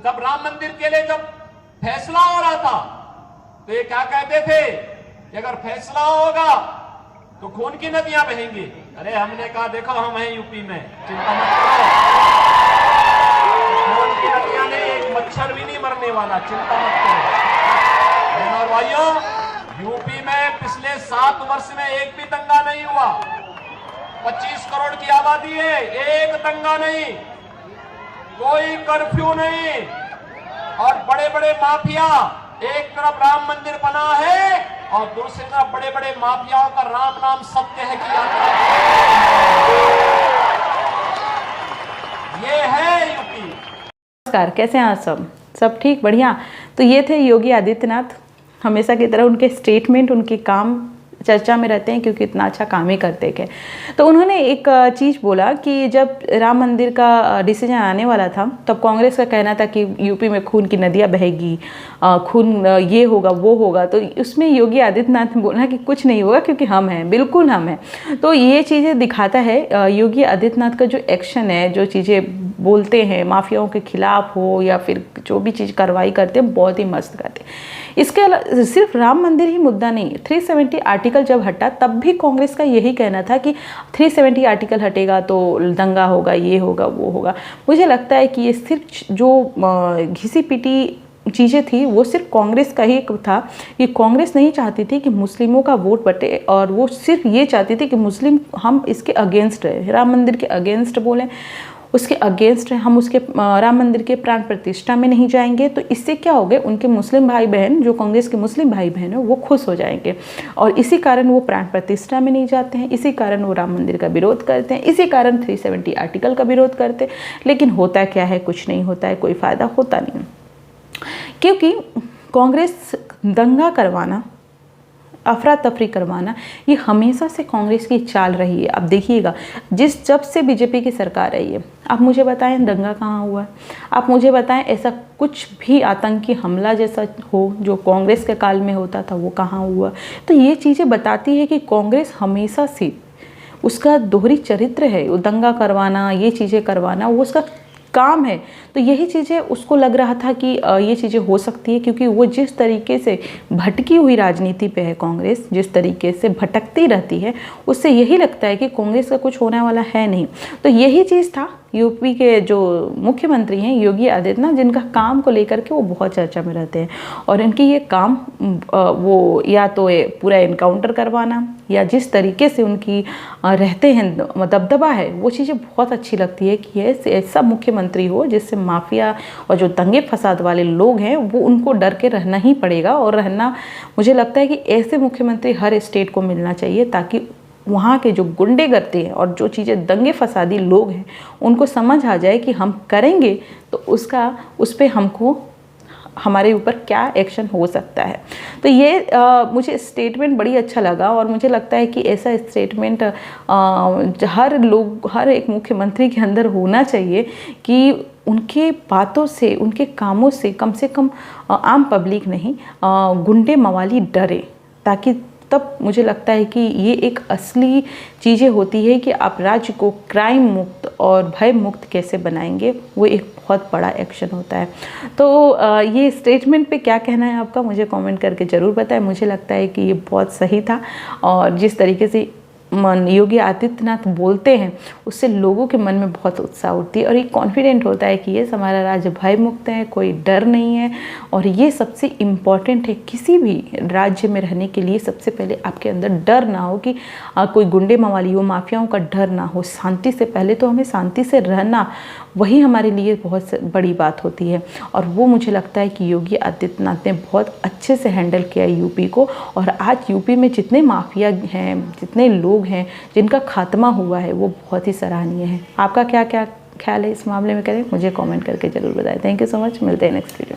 जब राम मंदिर के लिए जब फैसला हो रहा था तो ये क्या कहते थे कि अगर फैसला होगा तो खून की नदियां बहेंगी। अरे हमने कहा देखो हम हैं यूपी में, चिंता मत करो, खून की नदियां नहीं, एक मच्छर भी नहीं मरने वाला, चिंता मत करो। और भाइयों, यूपी में पिछले 7 वर्ष में एक भी दंगा नहीं हुआ। 25 करोड़ की आबादी है, एक दंगा नहीं, कोई कर्फ्यू नहीं, और बड़े बड़े माफिया, एक तरफ राम मंदिर बना है और दूसरी तरफ बड़े बड़े माफियाओं का राम नाम सत्य है कि ये है यूपी। नमस्कार, कैसे हैं आप सब ठीक, बढ़िया। तो ये थे योगी आदित्यनाथ। हमेशा की तरह उनके स्टेटमेंट, उनके काम चर्चा में रहते हैं क्योंकि इतना अच्छा काम ही करते हैं। तो उन्होंने एक चीज़ बोला कि जब राम मंदिर का डिसीजन आने वाला था तब कांग्रेस का कहना था कि यूपी में खून की नदियाँ बहेगी, खून ये होगा वो होगा। तो उसमें योगी आदित्यनाथ ने बोला कि कुछ नहीं होगा क्योंकि हम हैं, बिल्कुल हम हैं। तो ये चीज़ें दिखाता है योगी आदित्यनाथ का जो एक्शन है, जो चीज़ें बोलते हैं माफियाओं के खिलाफ हो या फिर जो भी चीज़ कार्रवाई करते हैं, बहुत ही मस्त करते हैं। इसके सिर्फ राम मंदिर ही मुद्दा नहीं, 370 आर्टिकल जब हटा तब भी कांग्रेस का यही कहना था कि 370 आर्टिकल हटेगा तो दंगा होगा, ये होगा वो होगा। मुझे लगता है कि ये सिर्फ जो घिसी पिटी चीज़ें थी वो सिर्फ कांग्रेस का ही था कि कांग्रेस नहीं चाहती थी कि मुस्लिमों का वोट बटे, और वो सिर्फ ये चाहती थी कि मुस्लिम हम इसके अगेंस्ट रहे, राम मंदिर के अगेंस्ट बोलें, उसके अगेंस्ट है, हम उसके राम मंदिर के प्राण प्रतिष्ठा में नहीं जाएंगे। तो इससे क्या होगा, उनके मुस्लिम भाई बहन, जो कांग्रेस के मुस्लिम भाई बहन है, वो खुश हो जाएंगे और इसी कारण वो प्राण प्रतिष्ठा में नहीं जाते हैं, इसी कारण वो राम मंदिर का विरोध करते हैं, इसी कारण 370 आर्टिकल का विरोध करते हैं। लेकिन होता क्या है, कुछ नहीं होता है, कोई फ़ायदा होता नहीं, क्योंकि कांग्रेस दंगा करवाना, अफरा तफरी करवाना, ये हमेशा से कांग्रेस की चाल रही है। अब देखिएगा, जब से बीजेपी की सरकार आई है, आप मुझे बताएं दंगा कहाँ हुआ है? आप मुझे बताएं ऐसा कुछ भी आतंकी हमला जैसा हो जो कांग्रेस के काल में होता था, वो कहाँ हुआ? तो ये चीज़ें बताती है कि कांग्रेस हमेशा से, उसका दोहरी चरित्र है, वो दंगा करवाना, ये चीज़ें करवाना, वो उसका काम है। तो यही चीज़ें उसको लग रहा था कि ये चीज़ें हो सकती है, क्योंकि वो जिस तरीके से भटकी हुई राजनीति पे है कांग्रेस, जिस तरीके से भटकती रहती है, उससे यही लगता है कि कांग्रेस का कुछ होने वाला है नहीं। तो यही चीज़ था यूपी के जो मुख्यमंत्री हैं योगी आदित्यनाथ, जिनका काम को लेकर के वो बहुत चर्चा में रहते हैं, और इनकी ये काम वो या तो पूरा इनकाउंटर करवाना या जिस तरीके से उनकी रहते हैं दबदबा है, वो चीज़ें बहुत अच्छी लगती है कि ऐसा मुख्यमंत्री हो जिससे माफिया और जो दंगे फसाद वाले लोग हैं वो उनको डर के रहना ही पड़ेगा। और रहना, मुझे लगता है कि ऐसे मुख्यमंत्री हर स्टेट को मिलना चाहिए, ताकि वहाँ के जो गुंडेगर्दी हैं और जो चीज़ें दंगे फसादी लोग हैं उनको समझ आ जाए कि हम करेंगे तो उस पर हमको, हमारे ऊपर क्या एक्शन हो सकता है। तो ये मुझे स्टेटमेंट बड़ी अच्छा लगा, और मुझे लगता है कि ऐसा स्टेटमेंट हर एक मुख्यमंत्री के अंदर होना चाहिए कि उनके बातों से, उनके कामों से कम आम पब्लिक नहीं, गुंडे मवाली डरे, ताकि तब मुझे लगता है कि ये एक असली चीज़ें होती है कि आप राज्य को क्राइम मुक्त और भय मुक्त कैसे बनाएंगे, वो एक बहुत बड़ा एक्शन होता है। तो ये स्टेटमेंट पे क्या कहना है आपका, मुझे कमेंट करके ज़रूर बताएं। मुझे लगता है कि ये बहुत सही था, और जिस तरीके से योगी आदित्यनाथ बोलते हैं उससे लोगों के मन में बहुत उत्साह उठती है, और ये कॉन्फिडेंट होता है कि ये हमारा राज्य भय मुक्त है, कोई डर नहीं है। और ये सबसे इम्पॉर्टेंट है, किसी भी राज्य में रहने के लिए सबसे पहले आपके अंदर डर ना हो कि कोई गुंडे मवाली हो, माफियाओं का डर ना हो। शांति से, पहले तो हमें शांति से रहना, वही हमारे लिए बहुत बड़ी बात होती है। और वो मुझे लगता है कि योगी आदित्यनाथ ने बहुत अच्छे से हैंडल किया यूपी को, और आज यूपी में जितने माफिया हैं, जितने लोग हैं जिनका खात्मा हुआ है, वो बहुत ही सराहनीय है। आपका क्या क्या ख्याल है इस मामले में, करें मुझे कमेंट करके ज़रूर बताएं। थैंक यू सो मच, मिलते हैं नेक्स्ट वीडियो।